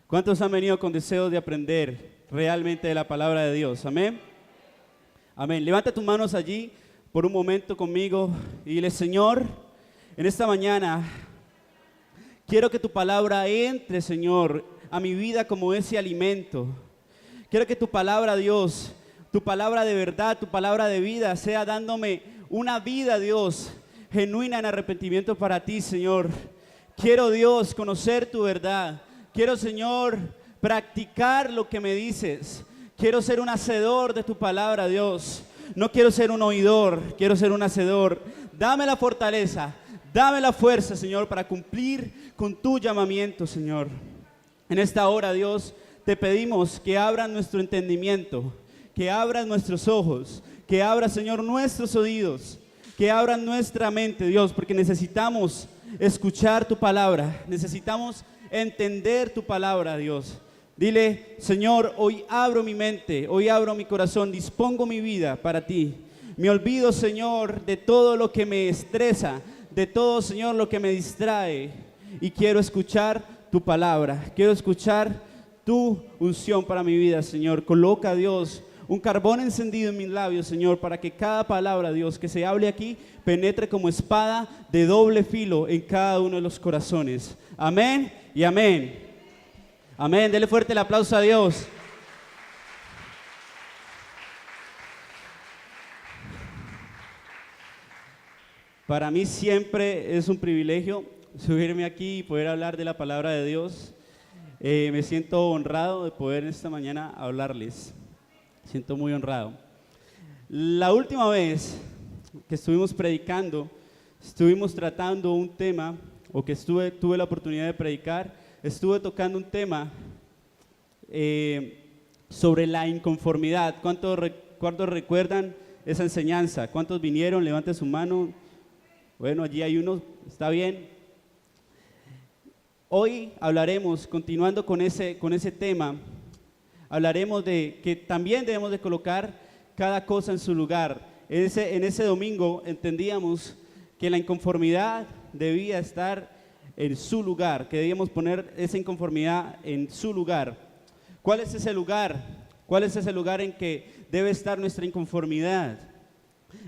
¿Cuántos han venido con deseos de aprender realmente de la palabra de Dios? Amén. Amén. Levanta tus manos allí por un momento conmigo y dile: Señor, en esta mañana quiero que tu palabra entre, Señor, a mi vida como ese alimento. Quiero que tu palabra, Dios, tu palabra de verdad, tu palabra de vida, sea dándome una vida, Dios, genuina en arrepentimiento para ti, Señor. Quiero, Dios, conocer tu verdad. Quiero, Señor, practicar lo que me dices. Quiero ser un hacedor de tu palabra, Dios. No quiero ser un oidor, quiero ser un hacedor. Dame la fortaleza, dame la fuerza, Señor, para cumplir con tu llamamiento, Señor. En esta hora, Dios, te pedimos que abras nuestro entendimiento, que abras nuestros ojos, que abras, Señor, nuestros oídos, que abras nuestra mente, Dios, porque necesitamos escuchar tu palabra, necesitamos entender tu palabra, Dios. Dile: Señor, hoy abro mi mente, hoy abro mi corazón, dispongo mi vida para ti. Me olvido, Señor, de todo lo que me estresa, de todo, Señor, lo que me distrae, y quiero escuchar tu palabra, quiero escuchar tu unción para mi vida, Señor. Coloca, Dios, un carbón encendido en mis labios, Señor, para que cada palabra, Dios, que se hable aquí, penetre como espada de doble filo en cada uno de los corazones. Amén y amén. Amén. Dele fuerte el aplauso a Dios. Para mí siempre es un privilegio subirme aquí y poder hablar de la palabra de Dios. Me siento honrado de poder esta mañana hablarles. Siento muy honrado. La última vez que estuvimos predicando, estuvimos tratando un tema, o que tuve la oportunidad de predicar, estuve tocando un tema sobre la inconformidad. ¿Cuántos recuerdan esa enseñanza? ¿Cuántos vinieron? Levanten su mano. Bueno, allí hay uno, está bien. Hoy hablaremos, continuando con ese tema, hablaremos de que también debemos de colocar cada cosa en su lugar. En ese domingo entendíamos que la inconformidad debía estar en su lugar, que debíamos poner esa inconformidad en su lugar. ¿Cuál es ese lugar? ¿Cuál es ese lugar en que debe estar nuestra inconformidad?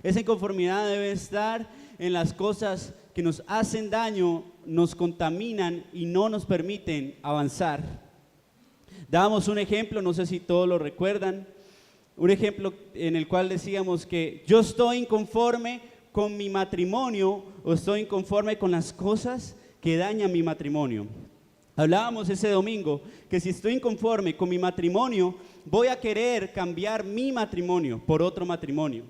Esa inconformidad debe estar en las cosas que nos hacen daño, nos contaminan y no nos permiten avanzar. Dábamos un ejemplo, no sé si todos lo recuerdan, un ejemplo en el cual decíamos que yo estoy inconforme con mi matrimonio o estoy inconforme con las cosas que dañan mi matrimonio. Hablábamos ese domingo que si estoy inconforme con mi matrimonio, voy a querer cambiar mi matrimonio por otro matrimonio.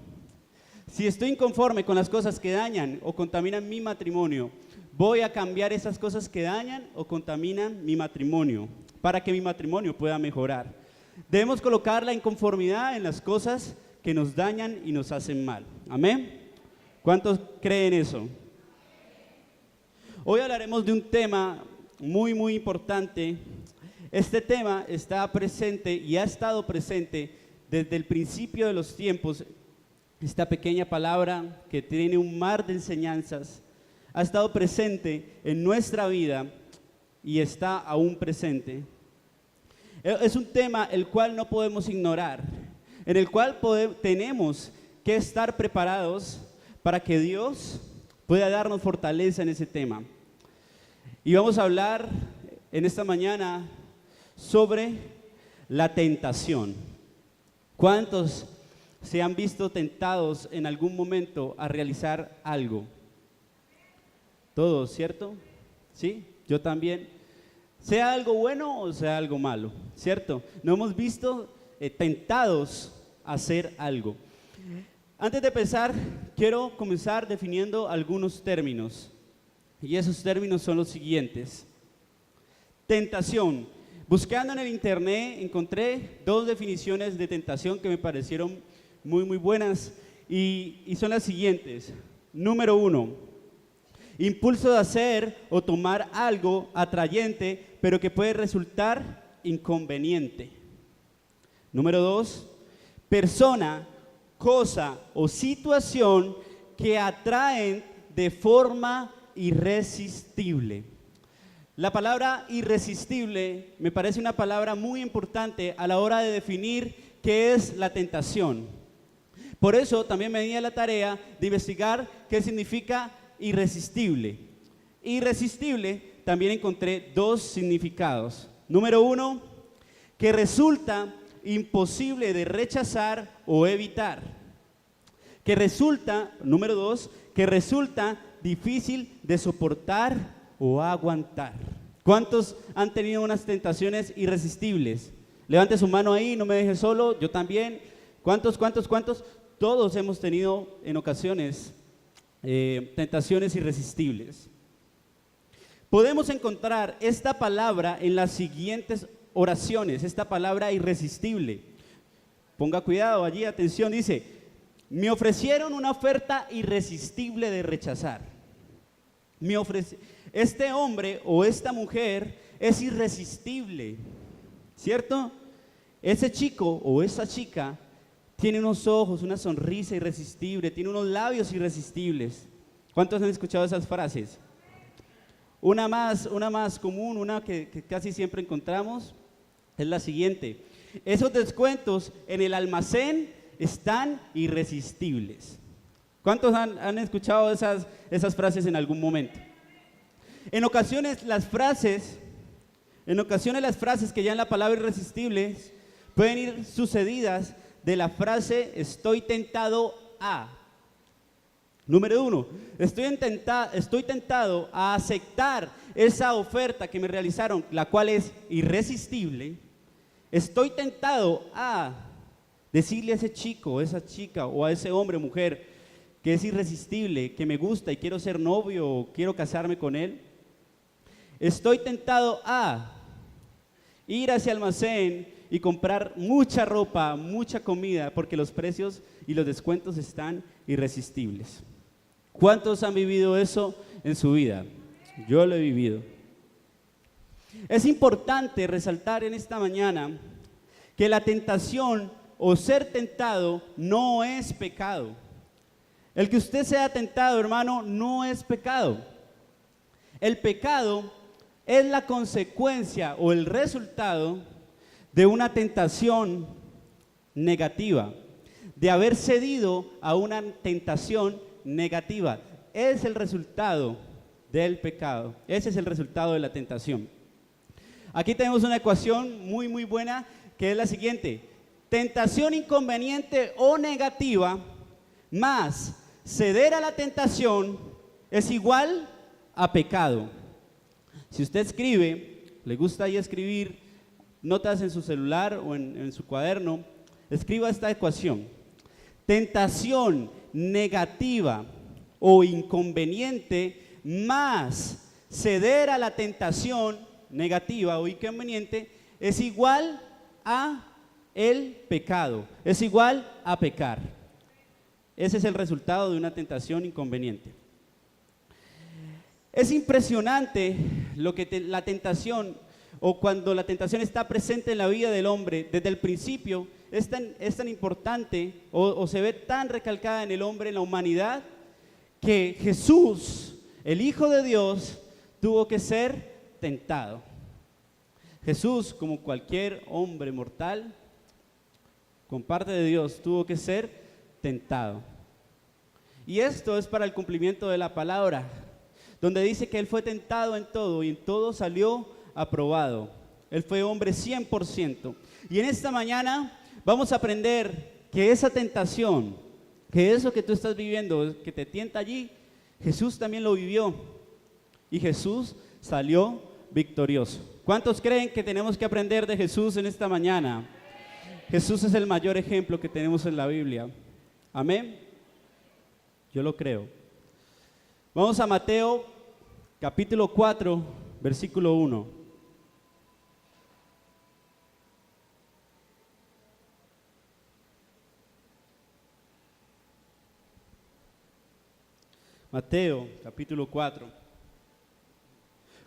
Si estoy inconforme con las cosas que dañan o contaminan mi matrimonio, voy a cambiar esas cosas que dañan o contaminan mi matrimonio para que mi matrimonio pueda mejorar. Debemos colocar la inconformidad en las cosas que nos dañan y nos hacen mal. Amén. ¿Cuántos creen eso? Hoy hablaremos de un tema muy importante. Este tema está presente y ha estado presente desde el principio de los tiempos. Esta pequeña palabra que tiene un mar de enseñanzas ha estado presente en nuestra vida y está aún presente. Es un tema el cual no podemos ignorar, en el cual tenemos que estar preparados para que Dios pueda darnos fortaleza en ese tema. Y vamos a hablar en esta mañana sobre la tentación. ¿Cuántos se han visto tentados en algún momento a realizar algo? Todos, ¿cierto? ¿Sí? Yo también. Sea algo bueno o sea algo malo, ¿cierto? Nos hemos visto tentados a hacer algo. Antes de empezar, quiero comenzar definiendo algunos términos. Y esos términos son los siguientes. Tentación. Buscando en el internet encontré dos definiciones de tentación que me parecieron muy buenas y son las siguientes. Número 1, impulso de hacer o tomar algo atrayente pero que puede resultar inconveniente. Número 2, persona, cosa o situación que atraen de forma irresistible. La palabra irresistible me parece una palabra muy importante a la hora de definir qué es la tentación. Por eso también me di a la tarea de investigar qué significa irresistible. Irresistible también encontré dos significados. Número uno, que resulta imposible de rechazar o evitar. Número dos, que resulta difícil de soportar o aguantar. ¿Cuántos han tenido unas tentaciones irresistibles? Levante su mano ahí, no me deje solo, yo también. ¿Cuántos? Todos hemos tenido en ocasiones tentaciones irresistibles. Podemos encontrar esta palabra en las siguientes oraciones, esta palabra irresistible. Ponga cuidado allí, atención, dice: me ofrecieron una oferta irresistible de rechazar. Este hombre o esta mujer es irresistible, ¿cierto? Ese chico o esa chica tiene unos ojos, una sonrisa irresistible, tiene unos labios irresistibles. ¿Cuántos han escuchado esas frases? Una más común, una que casi siempre encontramos, es la siguiente: esos descuentos en el almacén están irresistibles. ¿Cuántos han escuchado esas frases en algún momento? En ocasiones las frases que ya en la palabra irresistible pueden ir sucedidas de la frase estoy tentado a. Número uno, estoy tentado a aceptar esa oferta que me realizaron, la cual es irresistible. Estoy tentado a decirle a ese chico, a esa chica o a ese hombre o mujer que es irresistible, que me gusta y quiero ser novio o quiero casarme con él. Estoy tentado a ir hacia el almacén y comprar mucha ropa, mucha comida, porque los precios y los descuentos están irresistibles. ¿Cuántos han vivido eso en su vida? Yo lo he vivido. Es importante resaltar en esta mañana que la tentación o ser tentado no es pecado. El que usted sea tentado, hermano, no es pecado. El pecado es la consecuencia o el resultado de una tentación negativa, de haber cedido a una tentación negativa. Es el resultado del pecado, ese es el resultado de la tentación. Aquí tenemos una ecuación muy buena que es la siguiente: tentación inconveniente o negativa más ceder a la tentación es igual a pecado. Si usted escribe, le gusta ahí escribir notas en su celular o en su cuaderno, escriba esta ecuación: tentación negativa o inconveniente más ceder a la tentación negativa o inconveniente es igual a el pecado, es igual a pecar. Ese es el resultado de una tentación inconveniente. Es impresionante lo que la tentación, o cuando la tentación está presente en la vida del hombre, desde el principio, es tan importante o se ve tan recalcada en el hombre, en la humanidad, que Jesús, el Hijo de Dios, tuvo que ser tentado. Jesús, como cualquier hombre mortal, con parte de Dios, tuvo que ser tentado. Y esto es para el cumplimiento de la palabra, donde dice que Él fue tentado en todo y en todo salió aprobado. Él fue hombre 100%. Y en esta mañana vamos a aprender que esa tentación, que eso que tú estás viviendo, que te tienta allí, Jesús también lo vivió. Y Jesús salió victorioso. ¿Cuántos creen que tenemos que aprender de Jesús en esta mañana? Jesús es el mayor ejemplo que tenemos en la Biblia. Amén. Yo lo creo. Vamos a Mateo capítulo 4, versículo 1. Mateo capítulo 4.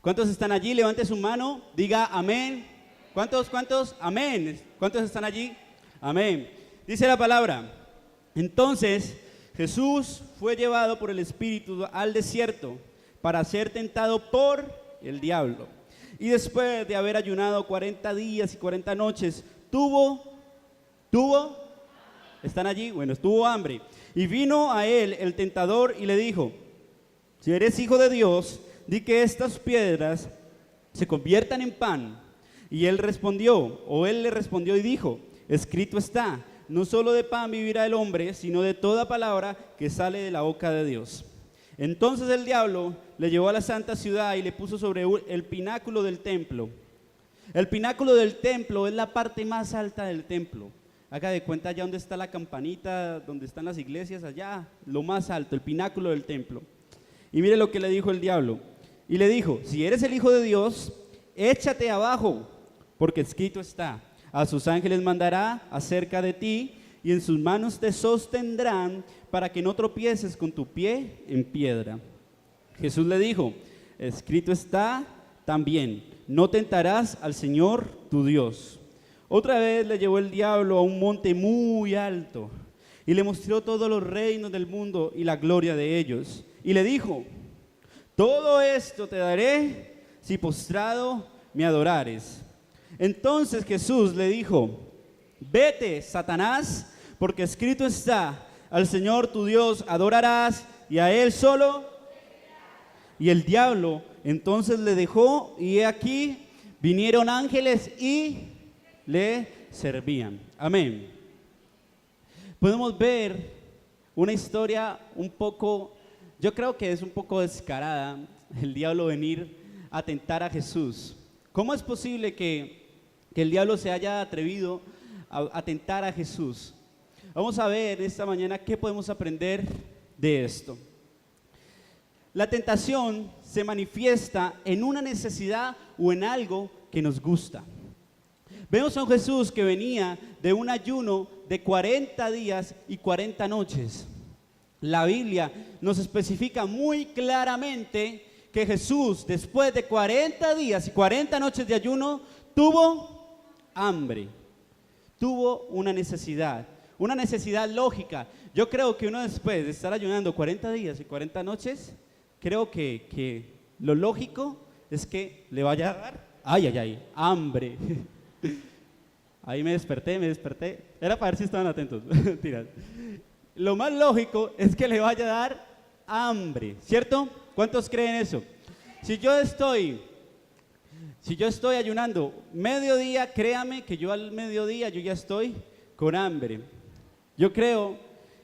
¿Cuántos están allí? Levante su mano, diga amén. ¿Cuántos? Amén. ¿Cuántos están allí? Amén. Dice la palabra: entonces Jesús fue llevado por el Espíritu al desierto para ser tentado por el diablo. Y después de haber ayunado 40 días y 40 noches, tuvo, ¿están allí? Bueno, tuvo hambre. Y vino a él el tentador y le dijo, si eres hijo de Dios, di que estas piedras se conviertan en pan. Y él le respondió y dijo, escrito está, no solo de pan vivirá el hombre, sino de toda palabra que sale de la boca de Dios. Entonces el diablo le llevó a la santa ciudad y le puso sobre el pináculo del templo. El pináculo del templo es la parte más alta del templo. Haga de cuenta allá donde está la campanita, donde están las iglesias, allá, lo más alto, el pináculo del templo. Y mire lo que le dijo el diablo. Y le dijo, si eres el Hijo de Dios, échate abajo, porque escrito está, a sus ángeles mandará acerca de ti, y en sus manos te sostendrán para que no tropieces con tu pie en piedra. Jesús le dijo, escrito está también, no tentarás al Señor tu Dios. Otra vez le llevó el diablo a un monte muy alto y le mostró todos los reinos del mundo y la gloria de ellos. Y le dijo, todo esto te daré si postrado me adorares. Entonces Jesús le dijo, vete, Satanás, porque escrito está, al Señor tu Dios adorarás y a Él solo. Y el diablo entonces le dejó y he aquí vinieron ángeles y le servían. Amén. Podemos ver una historia un poco, yo creo que es un poco descarada, el diablo venir a tentar a Jesús. ¿Cómo es posible que el diablo se haya atrevido a tentar a Jesús? Vamos a ver esta mañana qué podemos aprender de esto. La tentación se manifiesta en una necesidad o en algo que nos gusta. Vemos a un Jesús que venía de un ayuno de 40 días y 40 noches. La Biblia nos especifica muy claramente que Jesús, después de 40 días y 40 noches de ayuno, tuvo hambre, tuvo una necesidad lógica. Yo creo que uno después de estar ayunando 40 días y 40 noches, creo que lo lógico es que le vaya a dar, hambre. Ahí me desperté. Era para ver si estaban atentos. Lo más lógico es que le vaya a dar hambre, ¿cierto? ¿Cuántos creen eso? Si yo estoy ayunando mediodía, créame que yo al mediodía yo ya estoy con hambre. Yo creo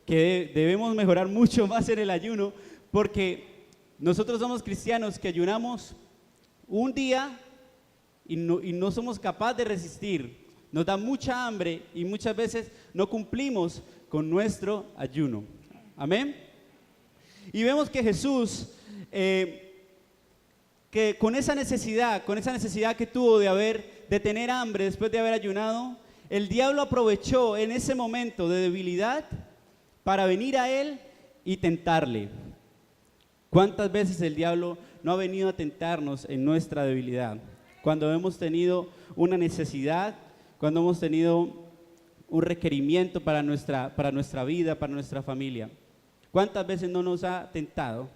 que debemos mejorar mucho más en el ayuno, porque nosotros somos cristianos que ayunamos un día y no somos capaces de resistir. Nos da mucha hambre y muchas veces no cumplimos con nuestro ayuno. Amén. Y vemos que Jesús, que con esa necesidad que tuvo de tener hambre después de haber ayunado, el diablo aprovechó en ese momento de debilidad para venir a él y tentarle. ¿Cuántas veces el diablo no ha venido a tentarnos en nuestra debilidad? Cuando hemos tenido una necesidad, cuando hemos tenido un requerimiento para nuestra vida, para nuestra familia. ¿Cuántas veces no nos ha tentado?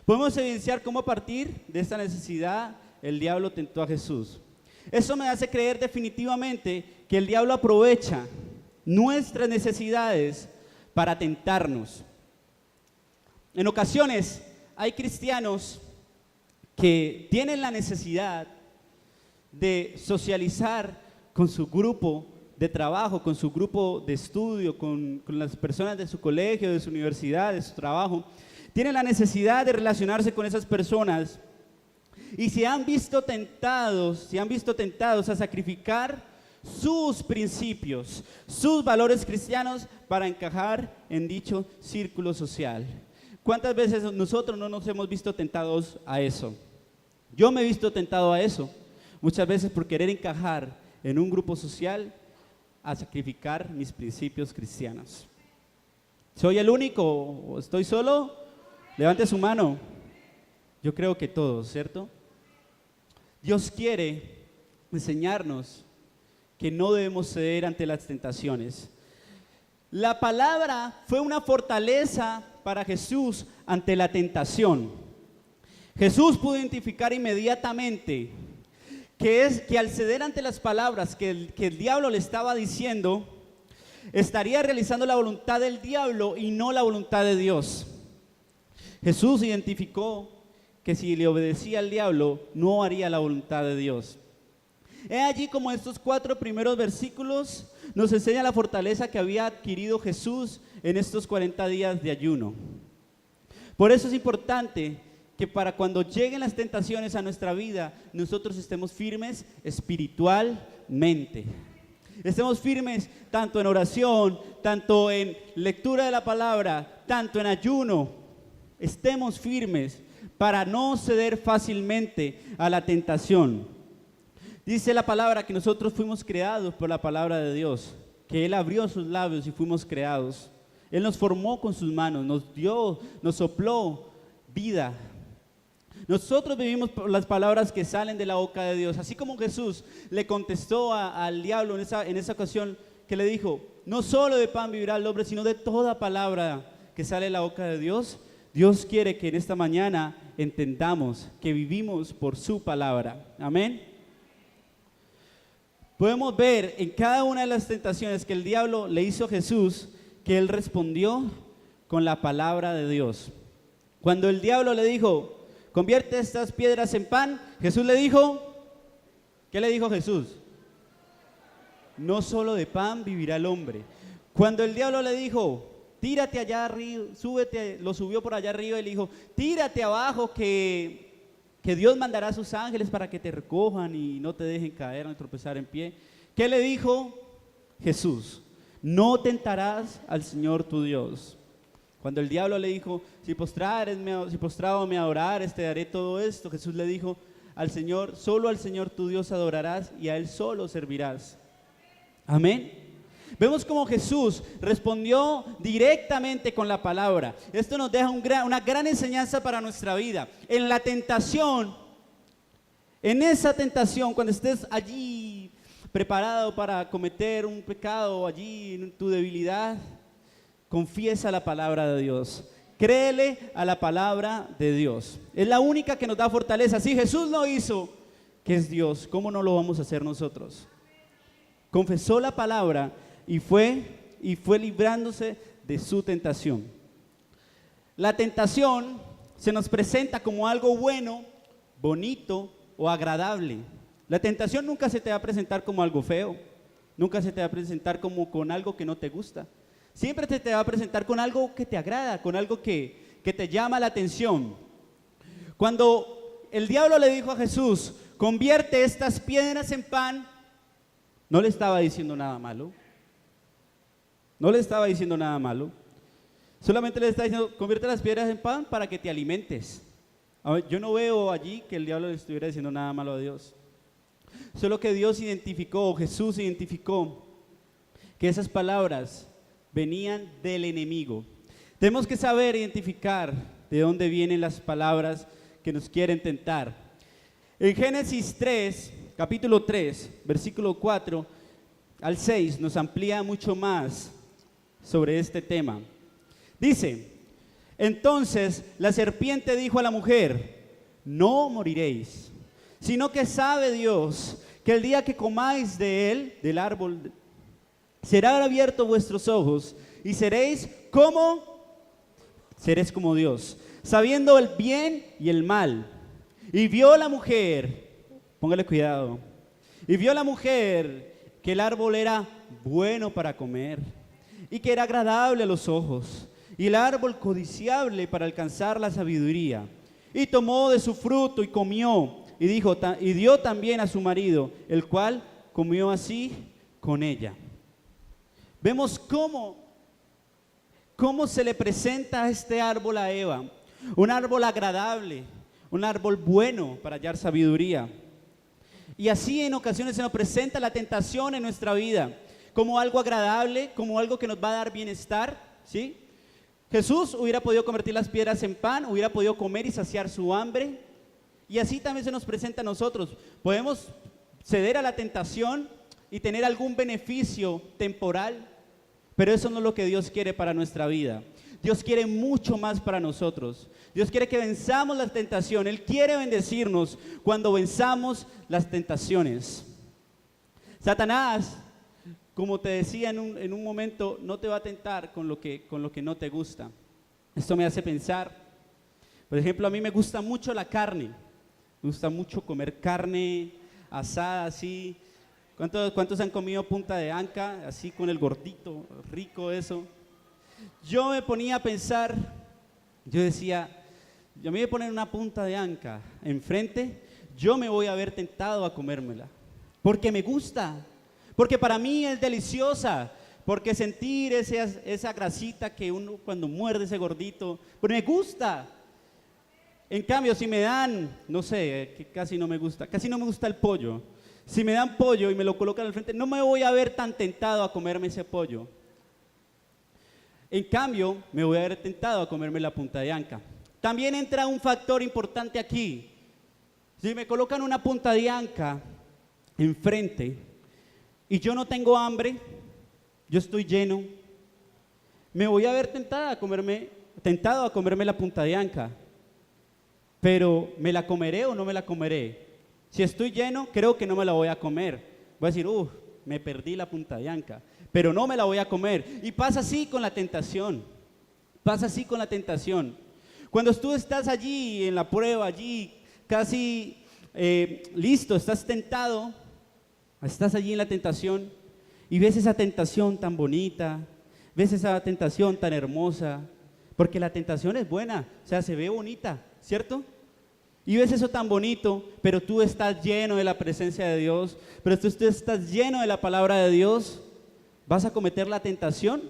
Podemos evidenciar cómo a partir de esta necesidad el diablo tentó a Jesús. Eso me hace creer definitivamente que el diablo aprovecha nuestras necesidades para tentarnos. En ocasiones hay cristianos que tienen la necesidad de socializar con su grupo de trabajo, con su grupo de estudio, con las personas de su colegio, de su universidad, de su trabajo. Tienen la necesidad de relacionarse con esas personas y se han visto tentados a sacrificar sus principios, sus valores cristianos para encajar en dicho círculo social. ¿Cuántas veces nosotros no nos hemos visto tentados a eso? Yo me he visto tentado a eso, muchas veces por querer encajar en un grupo social, a sacrificar mis principios cristianos. ¿Soy el único o estoy solo? Levante su mano. Yo creo que todos, ¿cierto? Dios quiere enseñarnos que no debemos ceder ante las tentaciones. La palabra fue una fortaleza para Jesús ante la tentación. Jesús pudo identificar inmediatamente que al ceder ante las palabras que el diablo le estaba diciendo, estaría realizando la voluntad del diablo y no la voluntad de Dios. Jesús identificó que si le obedecía al diablo, no haría la voluntad de Dios. He allí como estos 4 primeros versículos nos enseña la fortaleza que había adquirido Jesús en estos 40 días de ayuno. Por eso es importante que para cuando lleguen las tentaciones a nuestra vida, nosotros estemos firmes espiritualmente. Estemos firmes tanto en oración, tanto en lectura de la palabra, tanto en ayuno. Estemos firmes para no ceder fácilmente a la tentación. Dice la palabra que nosotros fuimos creados por la palabra de Dios, que Él abrió sus labios y fuimos creados. Él nos formó con sus manos, nos dio, nos sopló vida. Nosotros vivimos por las palabras que salen de la boca de Dios. Así como Jesús le contestó al diablo en esa ocasión que le dijo, no solo de pan vivirá el hombre, sino de toda palabra que sale de la boca de Dios. Dios quiere que en esta mañana entendamos que vivimos por su palabra. Amén. Podemos ver en cada una de las tentaciones que el diablo le hizo a Jesús, que él respondió con la palabra de Dios. Cuando el diablo le dijo, convierte estas piedras en pan, Jesús le dijo, ¿qué le dijo Jesús? No solo de pan vivirá el hombre. Cuando el diablo le dijo, tírate allá arriba, súbete, lo subió por allá arriba y le dijo, tírate abajo que Dios mandará a sus ángeles para que te recojan y no te dejen caer ni tropezar en pie. ¿Qué le dijo Jesús? No tentarás al Señor tu Dios. Cuando el diablo le dijo, si postrado me adorares, te daré todo esto, Jesús le dijo al Señor, solo al Señor tu Dios adorarás y a Él solo servirás. Amén. Vemos cómo Jesús respondió directamente con la palabra. Esto nos deja una gran enseñanza para nuestra vida. En la tentación, en esa tentación, cuando estés allí preparado para cometer un pecado, allí en tu debilidad, confiesa la palabra de Dios. Créele a la palabra de Dios. Es la única que nos da fortaleza. Si Jesús lo hizo, que es Dios, ¿cómo no lo vamos a hacer nosotros? Confesó la palabra y fue librándose de su tentación. La tentación se nos presenta como algo bueno, bonito o agradable. La tentación nunca se te va a presentar como algo feo, nunca se te va a presentar como con algo que no te gusta. Siempre se te va a presentar con algo que te agrada, con algo que te llama la atención. Cuando el diablo le dijo a Jesús, convierte estas piedras en pan, no le estaba diciendo nada malo. No le estaba diciendo nada malo. Solamente le está diciendo, convierte las piedras en pan para que te alimentes. A ver, yo no veo allí que el diablo le estuviera diciendo nada malo a Dios. Solo que Dios identificó, Jesús identificó que esas palabras venían del enemigo. Tenemos que saber identificar de dónde vienen las palabras que nos quieren tentar. En Génesis 3, capítulo 3, versículo 4 al 6, nos amplía mucho más sobre este tema. Dice, entonces la serpiente dijo a la mujer, no moriréis, sino que sabe Dios que el día que comáis de él, del árbol, serán abiertos vuestros ojos y seréis como Dios, sabiendo el bien y el mal. Y vio la mujer, póngale cuidado, y vio la mujer que el árbol era bueno para comer y que era agradable a los ojos y el árbol codiciable para alcanzar la sabiduría. Y tomó de su fruto y comió y dio también a su marido, el cual comió así con ella. Vemos cómo se le presenta a este árbol a Eva, un árbol agradable, un árbol bueno para hallar sabiduría. Y así en ocasiones se nos presenta la tentación en nuestra vida, como algo agradable, como algo que nos va a dar bienestar, ¿sí? Jesús hubiera podido convertir las piedras en pan, hubiera podido comer y saciar su hambre, y así también se nos presenta a nosotros. Podemos ceder a la tentación y tener algún beneficio temporal, pero eso no es lo que Dios quiere para nuestra vida. Dios quiere mucho más para nosotros. Dios quiere que venzamos la tentación. Él quiere bendecirnos cuando venzamos las tentaciones. Satanás, como te decía en un momento, no te va a tentar con lo que no te gusta. Esto me hace pensar, por ejemplo, a mí me gusta mucho la carne. Me gusta mucho comer carne asada así. ¿Cuántos han comido punta de anca? Así con el gordito, rico eso. Yo me ponía a pensar, yo decía, yo me voy a poner una punta de anca enfrente, yo me voy a ver tentado a comérmela. Porque me gusta, porque para mí es deliciosa, porque sentir esa grasita que uno cuando muerde ese gordito, pues me gusta. En cambio, si me dan, no sé, que casi no me gusta el pollo. Si me dan pollo y me lo colocan al frente, no me voy a ver tan tentado a comerme ese pollo. En cambio, me voy a ver tentado a comerme la punta de anca. También entra un factor importante aquí. Si me colocan una punta de anca enfrente y yo no tengo hambre, yo estoy lleno, me voy a ver tentado a comerme la punta de anca. Pero, ¿me la comeré o no me la comeré? Si estoy lleno, creo que no me la voy a comer. Voy a decir, me perdí la punta de anca, pero no me la voy a comer. Y pasa así con la tentación. Pasa así con la tentación. Cuando tú estás allí en la prueba, allí casi listo, estás tentado, estás allí en la tentación y ves esa tentación tan bonita, ves esa tentación tan hermosa, porque la tentación es buena, o sea, se ve bonita, ¿cierto? Y ves eso tan bonito, pero tú estás lleno de la presencia de Dios, pero tú estás lleno de la palabra de Dios. ¿Vas a cometer la tentación?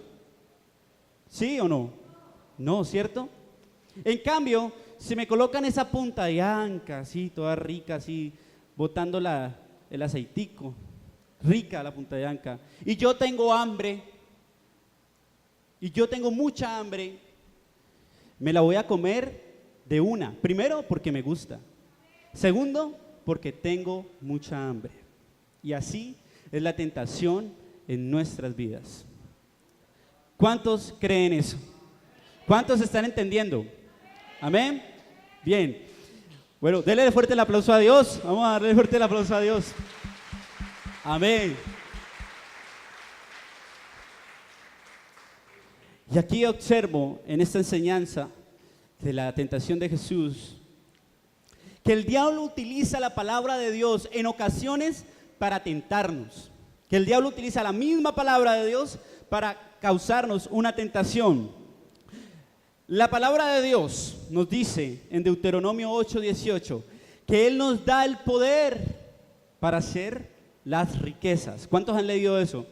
¿Sí o no? No, ¿cierto? En cambio, si me colocan esa punta de anca, así, toda rica, así, botando el aceitico, rica la punta de anca, y yo tengo hambre, y yo tengo mucha hambre, me la voy a comer de una. Primero, porque me gusta. Segundo, porque tengo mucha hambre. Y así es la tentación en nuestras vidas. ¿Cuántos creen eso? ¿Cuántos están entendiendo? Amén. Bien. Bueno, denle fuerte el aplauso a Dios. Vamos a darle fuerte el aplauso a Dios. Amén. Y aquí observo en esta enseñanza de la tentación de Jesús que el diablo utiliza la palabra de Dios en ocasiones para tentarnos. Que el diablo utiliza la misma palabra de Dios para causarnos una tentación. La palabra de Dios nos dice en Deuteronomio 8:18 que Él nos da el poder para hacer las riquezas. ¿Cuántos han leído eso?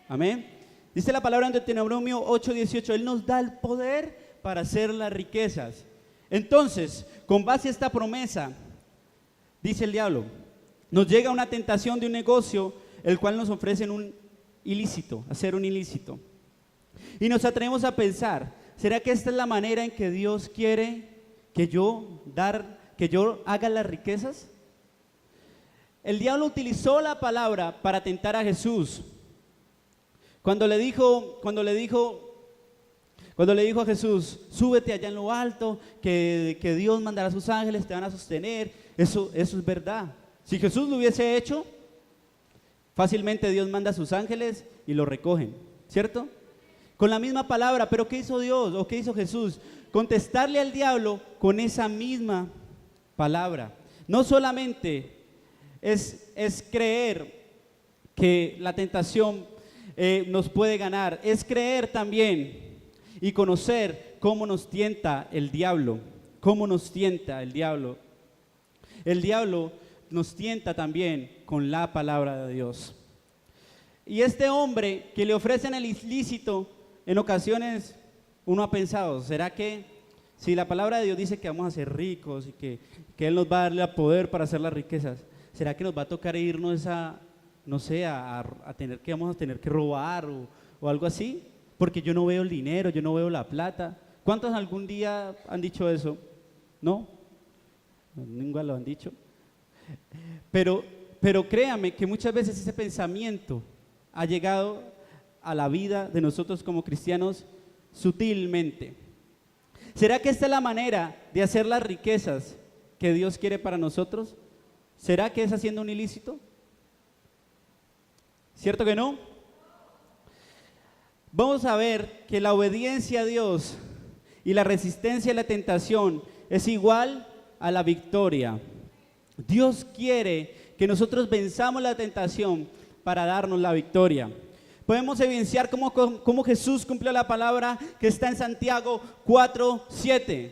Amén. Dice la palabra en Deuteronomio 8:18, Él nos da el poder para hacer las riquezas. Entonces, con base a esta promesa, dice el diablo, nos llega una tentación de un negocio, el cual nos ofrecen un ilícito, hacer un ilícito. Y nos atrevemos a pensar, ¿será que esta es la manera en que Dios quiere que yo haga las riquezas? El diablo utilizó la palabra para tentar a Jesús. Cuando le dijo a Jesús, súbete allá en lo alto, que Dios mandará a sus ángeles, te van a sostener, eso es verdad. Si Jesús lo hubiese hecho, fácilmente Dios manda a sus ángeles y lo recogen, ¿cierto? Con la misma palabra, pero ¿qué hizo Dios o qué hizo Jesús? Contestarle al diablo con esa misma palabra. No solamente es creer que la tentación nos puede ganar, es creer también y conocer cómo nos tienta el diablo, cómo nos tienta el diablo. El diablo nos tienta también con la palabra de Dios. Y este hombre que le ofrecen el ilícito, en ocasiones uno ha pensado, ¿será que si la palabra de Dios dice que vamos a ser ricos y que Él nos va a darle el poder para hacer las riquezas, ¿será que nos va a tocar irnos vamos a tener que robar o algo así? Porque yo no veo el dinero, yo no veo la plata. ¿Cuántos algún día han dicho eso? ¿No? Nunca lo han dicho. Pero créame que muchas veces ese pensamiento ha llegado a la vida de nosotros como cristianos sutilmente. ¿Será que esta es la manera de hacer las riquezas que Dios quiere para nosotros? ¿Será que es haciendo un ilícito? ¿Cierto que no? Vamos a ver que la obediencia a Dios y la resistencia a la tentación es igual a la victoria. Dios quiere que nosotros venzamos la tentación para darnos la victoria. Podemos evidenciar cómo Jesús cumplió la palabra que está en Santiago 4:7.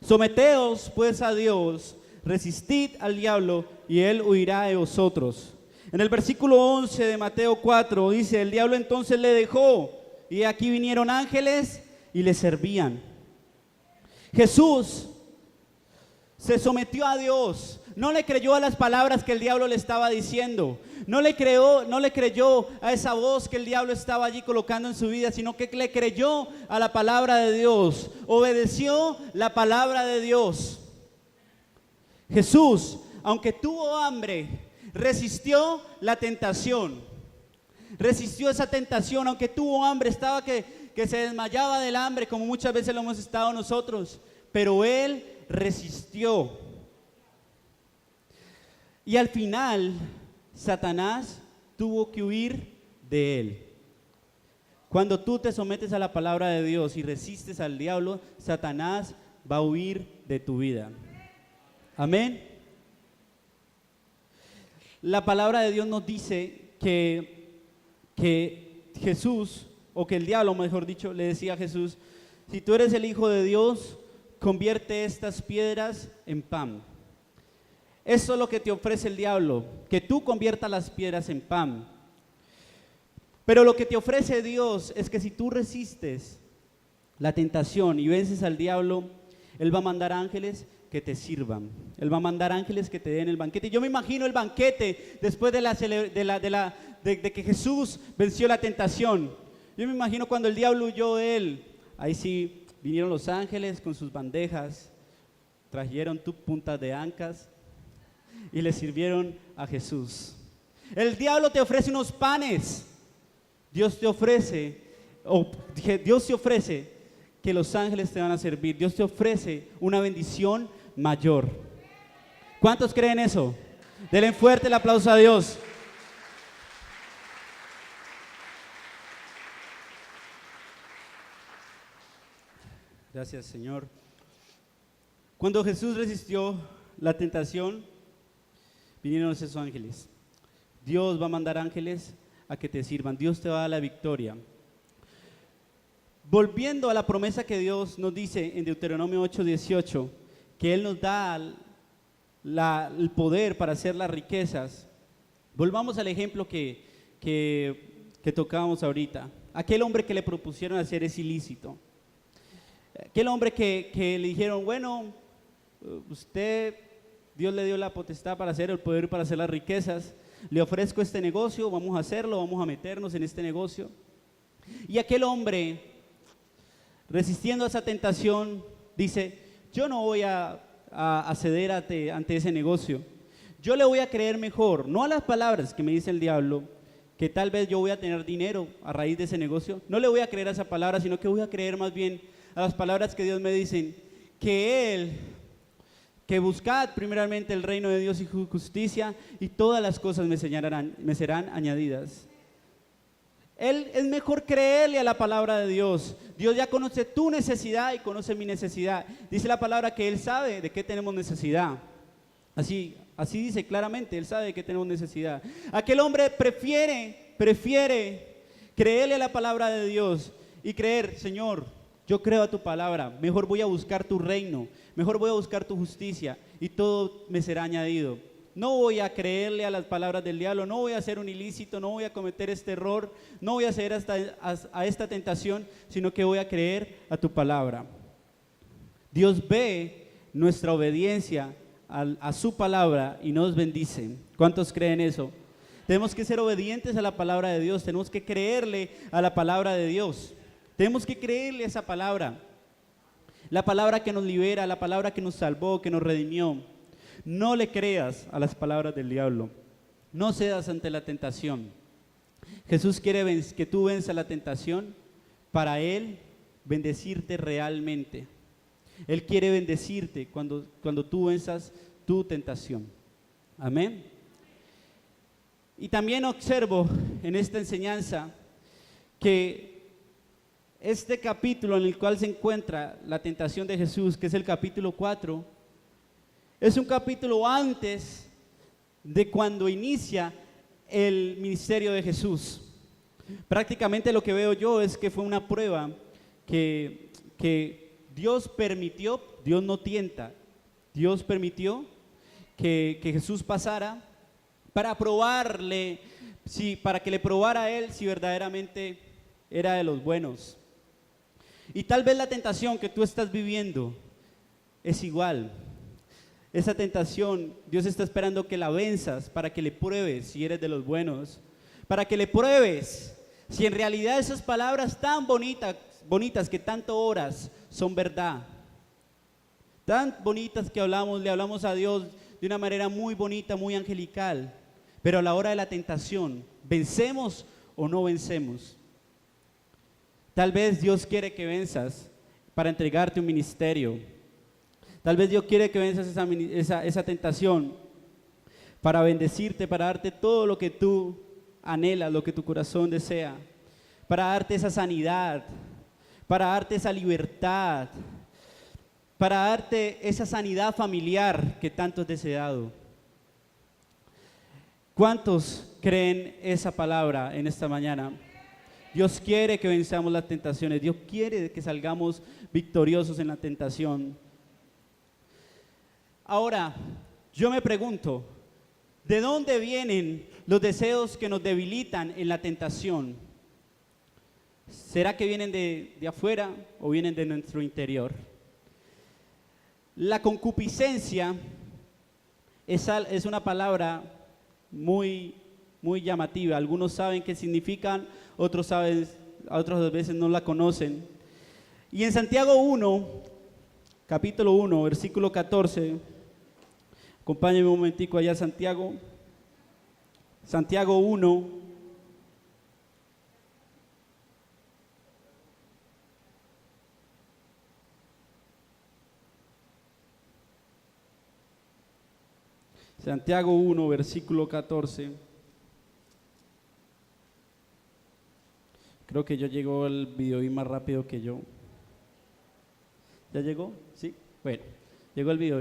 Someteos pues a Dios, resistid al diablo y él huirá de vosotros. En el versículo 11 de Mateo 4 dice, el diablo entonces le dejó y aquí vinieron ángeles y le servían. Jesús se sometió a Dios, no le creyó a las palabras que el diablo le estaba diciendo, no le creyó a esa voz que el diablo estaba allí colocando en su vida, sino que le creyó a la palabra de Dios, obedeció la palabra de Dios. Jesús, aunque tuvo hambre, resistió la tentación, resistió esa tentación, aunque tuvo hambre, estaba que se desmayaba del hambre, como muchas veces lo hemos estado nosotros, pero él resistió. Y al final, Satanás tuvo que huir de él. Cuando tú te sometes a la palabra de Dios y resistes al diablo, Satanás va a huir de tu vida. Amén. La palabra de Dios nos dice que Jesús, o que el diablo, mejor dicho, le decía a Jesús, si tú eres el Hijo de Dios, convierte estas piedras en pan. Eso es lo que te ofrece el diablo, que tú conviertas las piedras en pan. Pero lo que te ofrece Dios es que si tú resistes la tentación y vences al diablo, Él va a mandar ángeles que te sirvan. Él va a mandar ángeles que te den el banquete. Yo me imagino el banquete después de que Jesús venció la tentación. Yo me imagino cuando el diablo huyó de Él. Ahí sí vinieron los ángeles con sus bandejas, trajeron puntas de ancas y le sirvieron a Jesús. El diablo te ofrece unos panes. Dios te ofrece que los ángeles te van a servir. Dios te ofrece una bendición mayor. ¿Cuántos creen eso? Denle fuerte el aplauso a Dios. Gracias, Señor. Cuando Jesús resistió la tentación, vinieron esos ángeles. Dios va a mandar ángeles a que te sirvan. Dios te va a dar la victoria. Volviendo a la promesa que Dios nos dice en Deuteronomio 8:18, que Él nos da el poder para hacer las riquezas. Volvamos al ejemplo que tocábamos ahorita. Aquel hombre que le propusieron hacer ese ilícito. Aquel hombre que le dijeron, bueno, Dios le dio la potestad para hacer el poder para hacer las riquezas. Le ofrezco este negocio, vamos a hacerlo, vamos a meternos en este negocio. Y aquel hombre, resistiendo a esa tentación, dice, yo no voy a ceder ante ese negocio. Yo le voy a creer mejor, no a las palabras que me dice el diablo, que tal vez yo voy a tener dinero a raíz de ese negocio. No le voy a creer a esa palabra, sino que voy a creer más bien a las palabras que Dios me dicen, que buscad primeramente el reino de Dios y su justicia, y todas las cosas me serán añadidas. Es mejor creerle a la palabra de Dios. Dios ya conoce tu necesidad y conoce mi necesidad. Dice la palabra que Él sabe de qué tenemos necesidad. Así dice claramente, Él sabe de qué tenemos necesidad. Aquel hombre prefiere creerle a la palabra de Dios y creer, Señor, yo creo a tu palabra, mejor voy a buscar tu reino, mejor voy a buscar tu justicia y todo me será añadido. No voy a creerle a las palabras del diablo, no voy a hacer un ilícito, no voy a cometer este error, no voy a ceder a esta tentación, sino que voy a creer a tu palabra. Dios ve nuestra obediencia a su palabra y nos bendice. ¿Cuántos creen eso? Tenemos que ser obedientes a la palabra de Dios, tenemos que creerle a la palabra de Dios. Tenemos que creerle a esa palabra, la palabra que nos libera, la palabra que nos salvó, que nos redimió. No le creas a las palabras del diablo, no cedas ante la tentación. Jesús quiere que tú venzas la tentación para Él bendecirte realmente. Él quiere bendecirte cuando tú venzas tu tentación. Amén. Y también observo en esta enseñanza que este capítulo en el cual se encuentra la tentación de Jesús, que es el capítulo 4, es un capítulo antes de cuando inicia el ministerio de Jesús. Prácticamente lo que veo yo es que fue una prueba que Dios permitió, Dios no tienta, Dios permitió que Jesús pasara para probarle, para que le probara a él si verdaderamente era de los buenos. Y tal vez la tentación que tú estás viviendo es igual. Esa tentación, Dios está esperando que la venzas para que le pruebes si eres de los buenos, para que le pruebes si en realidad esas palabras tan bonitas que tanto oras son verdad. Tan bonitas que le hablamos a Dios de una manera muy bonita, muy angelical, pero a la hora de la tentación, ¿vencemos o no vencemos? Tal vez Dios quiere que venzas para entregarte un ministerio. Tal vez Dios quiere que venzas esa tentación para bendecirte, para darte todo lo que tú anhelas, lo que tu corazón desea, para darte esa sanidad, para darte esa libertad, para darte esa sanidad familiar que tanto has deseado. ¿Cuántos creen esa palabra en esta mañana? Dios quiere que venzamos las tentaciones, Dios quiere que salgamos victoriosos en la tentación. Ahora, yo me pregunto, ¿de dónde vienen los deseos que nos debilitan en la tentación? ¿Será que vienen de afuera o vienen de nuestro interior? La concupiscencia es una palabra muy llamativa. Algunos saben qué significan, otras veces no la conocen. Y en Santiago 1, capítulo 1, versículo 14, acompáñenme un momentico allá, Santiago 1, Santiago 1, versículo 14. Creo que ya llegó el video más rápido que yo. ¿Ya llegó? ¿Sí? Bueno, llegó el video.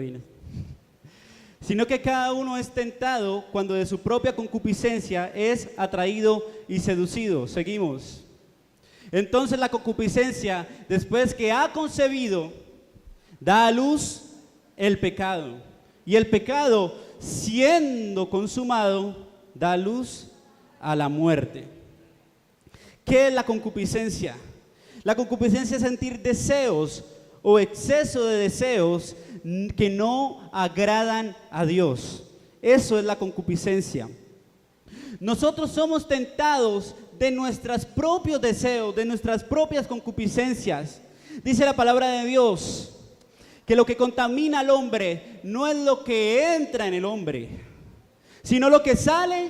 Sino que cada uno es tentado cuando de su propia concupiscencia es atraído y seducido. Seguimos. Entonces la concupiscencia, después que ha concebido, da a luz el pecado. Y el pecado, siendo consumado, da luz a la muerte. ¿Qué es la concupiscencia? La concupiscencia es sentir deseos o exceso de deseos que no agradan a Dios. Eso es la concupiscencia. Nosotros somos tentados de nuestros propios deseos, de nuestras propias concupiscencias. Dice la palabra de Dios que lo que contamina al hombre no es lo que entra en el hombre, sino lo que sale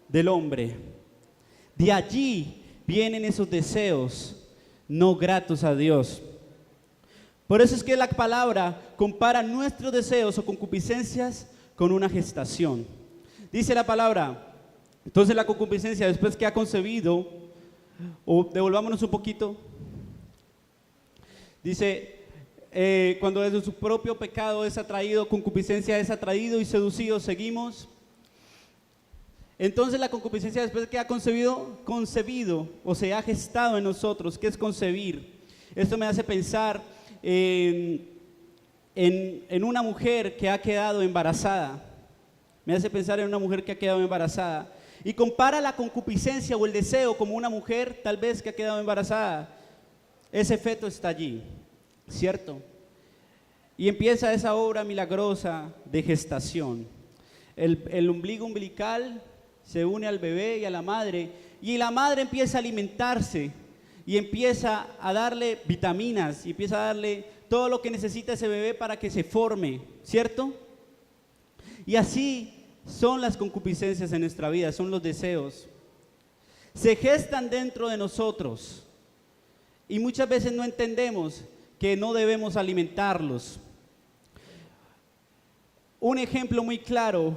del hombre. De allí vienen esos deseos no gratos a Dios. Por eso es que la palabra compara nuestros deseos o concupiscencias con una gestación. Dice la palabra, entonces la concupiscencia después que ha concebido, o devolvámonos un poquito, dice, cuando desde su propio pecado es atraído, concupiscencia es atraído y seducido, seguimos. Entonces la concupiscencia después que ha concebido o se ha gestado en nosotros. ¿Qué es concebir? Esto me hace pensar en una mujer que ha quedado embarazada. Me hace pensar en una mujer que ha quedado embarazada. Y compara la concupiscencia o el deseo como una mujer tal vez que ha quedado embarazada. Ese feto está allí, ¿cierto? Y empieza esa obra milagrosa de gestación. El ombligo umbilical se une al bebé y a la madre, y la madre empieza a alimentarse y empieza a darle vitaminas y empieza a darle todo lo que necesita ese bebé para que se forme, ¿cierto? Y así son las concupiscencias en nuestra vida, son los deseos. Se gestan dentro de nosotros y muchas veces no entendemos que no debemos alimentarlos. Un ejemplo muy claro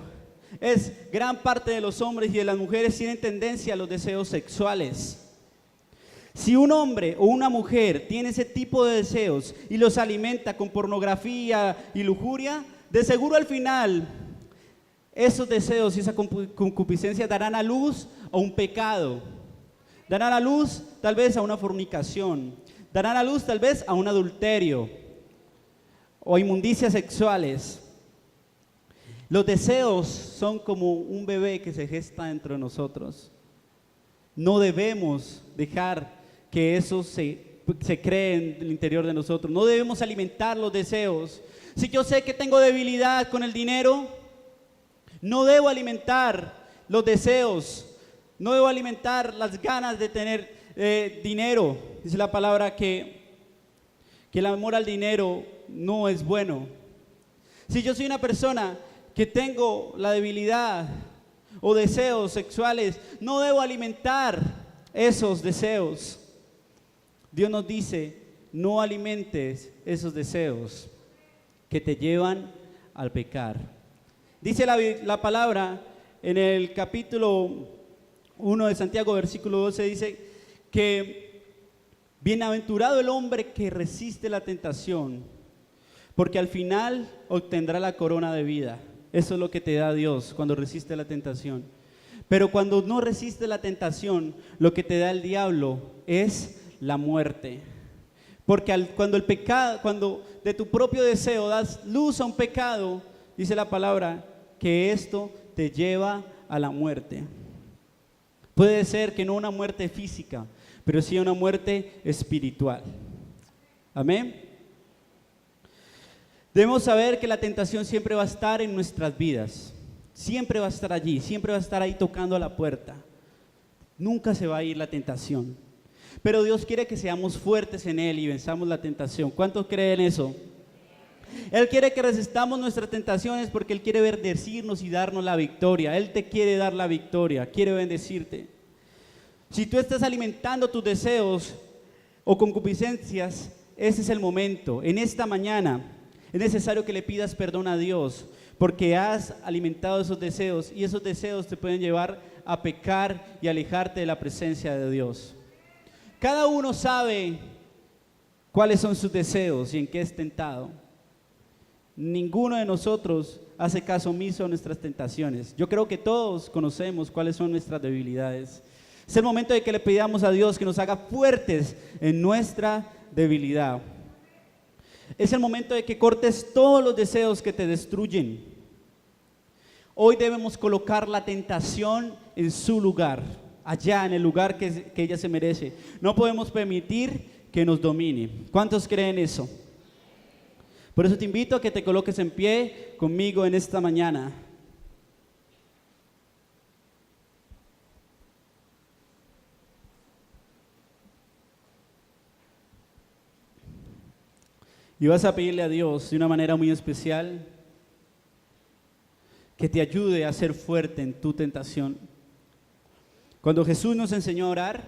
es gran parte de los hombres y de las mujeres tienen tendencia a los deseos sexuales. Si un hombre o una mujer tiene ese tipo de deseos y los alimenta con pornografía y lujuria, de seguro al final esos deseos y esa concupiscencia darán a luz a un pecado, darán a luz tal vez a una fornicación, darán a luz tal vez a un adulterio o inmundicias sexuales. Los deseos son como un bebé que se gesta dentro de nosotros. No debemos dejar que eso se cree en el interior de nosotros. No debemos alimentar los deseos. Si yo sé que tengo debilidad con el dinero, no debo alimentar los deseos. No debo alimentar las ganas de tener dinero. Dice la palabra que el amor al dinero no es bueno. Si yo soy una persona que tengo la debilidad o deseos sexuales, no debo alimentar esos deseos. Dios nos dice, no alimentes esos deseos que te llevan al pecar. Dice la palabra en el capítulo 1 de Santiago, versículo 12, dice que bienaventurado el hombre que resiste la tentación, porque al final obtendrá la corona de vida. Eso es lo que te da Dios cuando resiste la tentación. Pero cuando no resiste la tentación, lo que te da el diablo es la muerte. Porque cuando de tu propio deseo das luz a un pecado, dice la palabra que esto te lleva a la muerte. Puede ser que no una muerte física, pero sí una muerte espiritual. Amén. Debemos saber que la tentación siempre va a estar en nuestras vidas. Siempre va a estar allí, siempre va a estar ahí tocando a la puerta. Nunca se va a ir la tentación. Pero Dios quiere que seamos fuertes en Él y venzamos la tentación. ¿Cuántos creen eso? Él quiere que resistamos nuestras tentaciones porque Él quiere bendecirnos y darnos la victoria. Él te quiere dar la victoria, quiere bendecirte. Si tú estás alimentando tus deseos o concupiscencias, ese es el momento. En esta mañana es necesario que le pidas perdón a Dios porque has alimentado esos deseos y esos deseos te pueden llevar a pecar y alejarte de la presencia de Dios. Cada uno sabe cuáles son sus deseos y en qué es tentado. Ninguno de nosotros hace caso omiso a nuestras tentaciones. Yo creo que todos conocemos cuáles son nuestras debilidades. Es el momento de que le pidamos a Dios que nos haga fuertes en nuestra debilidad. Es el momento de que cortes todos los deseos que te destruyen. Hoy debemos colocar la tentación en su lugar, allá en el lugar que ella se merece. No podemos permitir que nos domine. ¿Cuántos creen eso? Por eso te invito a que te coloques en pie conmigo en esta mañana. Y vas a pedirle a Dios de una manera muy especial que te ayude a ser fuerte en tu tentación. Cuando Jesús nos enseñó a orar,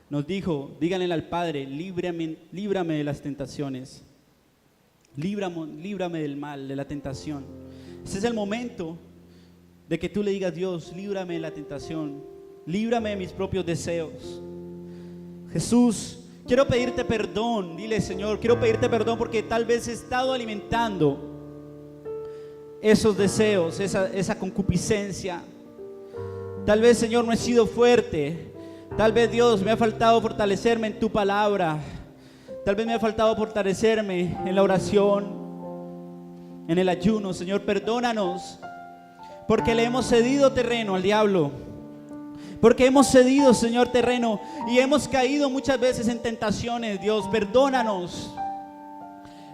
nos dijo, díganle al Padre, líbrame de las tentaciones, líbrame del mal, de la tentación. Ese es el momento de que tú le digas, Dios, líbrame de la tentación, líbrame de mis propios deseos. Jesús, quiero pedirte perdón, dile Señor, quiero pedirte perdón porque tal vez he estado alimentando esos deseos, esa concupiscencia. Tal vez Señor no he sido fuerte, tal vez Dios me ha faltado fortalecerme en tu palabra, tal vez me ha faltado fortalecerme en la oración, en el ayuno. Señor, perdónanos porque le hemos cedido terreno al diablo. Porque hemos cedido, Señor, terreno y hemos caído muchas veces en tentaciones. Dios, perdónanos.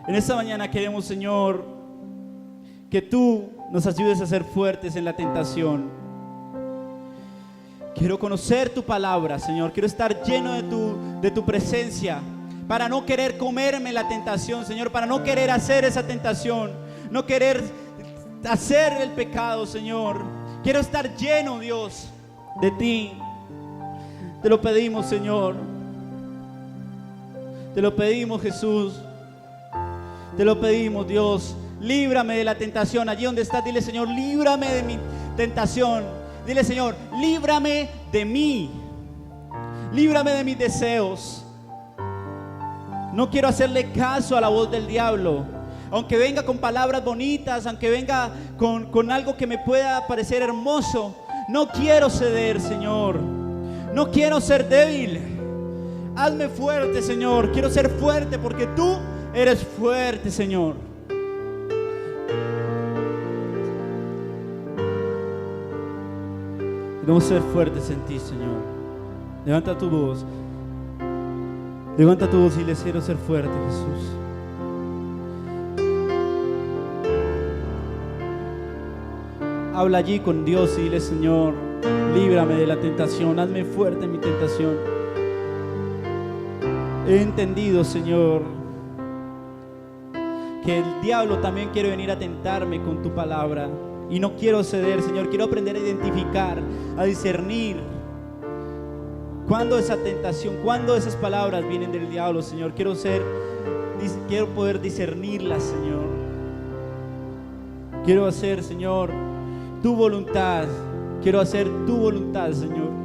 En esta mañana queremos, Señor, que tú nos ayudes a ser fuertes en la tentación. Quiero conocer tu palabra, Señor. Quiero estar lleno de tu presencia para no querer comerme la tentación, Señor, para no querer hacer esa tentación, no querer hacer el pecado, Señor. Quiero estar lleno, Dios, de ti. Te lo pedimos, Señor. Te lo pedimos, Jesús. Te lo pedimos, Dios. Líbrame de la tentación. Allí donde estás, dile, Señor, líbrame de mi tentación. Dile, Señor, líbrame de mí. Líbrame de mis deseos. No quiero hacerle caso a la voz del diablo. Aunque venga con palabras bonitas, aunque venga con algo que me pueda parecer hermoso, no quiero ceder, Señor. No quiero ser débil. Hazme fuerte, Señor. Quiero ser fuerte porque tú eres fuerte, Señor. Queremos ser fuertes en ti, Señor. Levanta tu voz. Levanta tu voz y le quiero ser fuerte, Jesús. Habla allí con Dios y dile, Señor, líbrame de la tentación, hazme fuerte en mi tentación. He entendido, Señor, que el diablo también quiere venir a tentarme con tu palabra. Y no quiero ceder, Señor. Quiero aprender a identificar, a discernir cuándo esa tentación, cuándo esas palabras vienen del diablo, Señor. Quiero poder discernirlas, Señor. Quiero hacer, Señor, tu voluntad. Quiero hacer tu voluntad, Señor.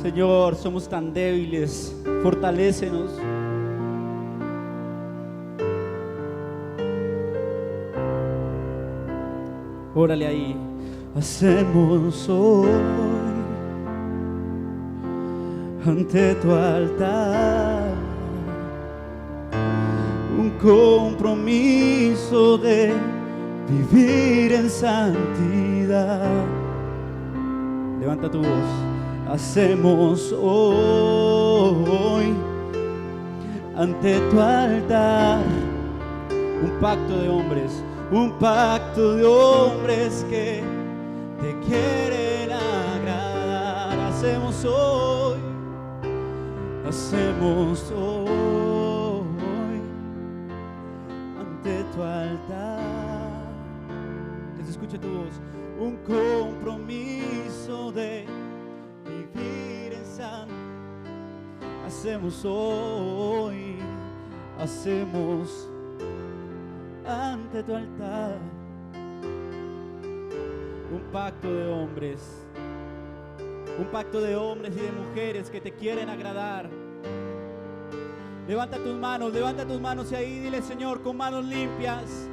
Señor, somos tan débiles. Fortalécenos. Órale ahí. Hacemos hoy ante tu altar un compromiso de vivir en santidad. Levanta tu voz. Hacemos hoy ante tu altar un pacto de hombres. Un pacto de hombres que te quieren agradar. Hacemos hoy ante tu altar. Que se escuche tu voz. Un compromiso de vivir en santidad. Hacemos hoy, ante tu altar un pacto de hombres y de mujeres que te quieren agradar. Levanta tus manos y ahí dile, Señor, con manos limpias,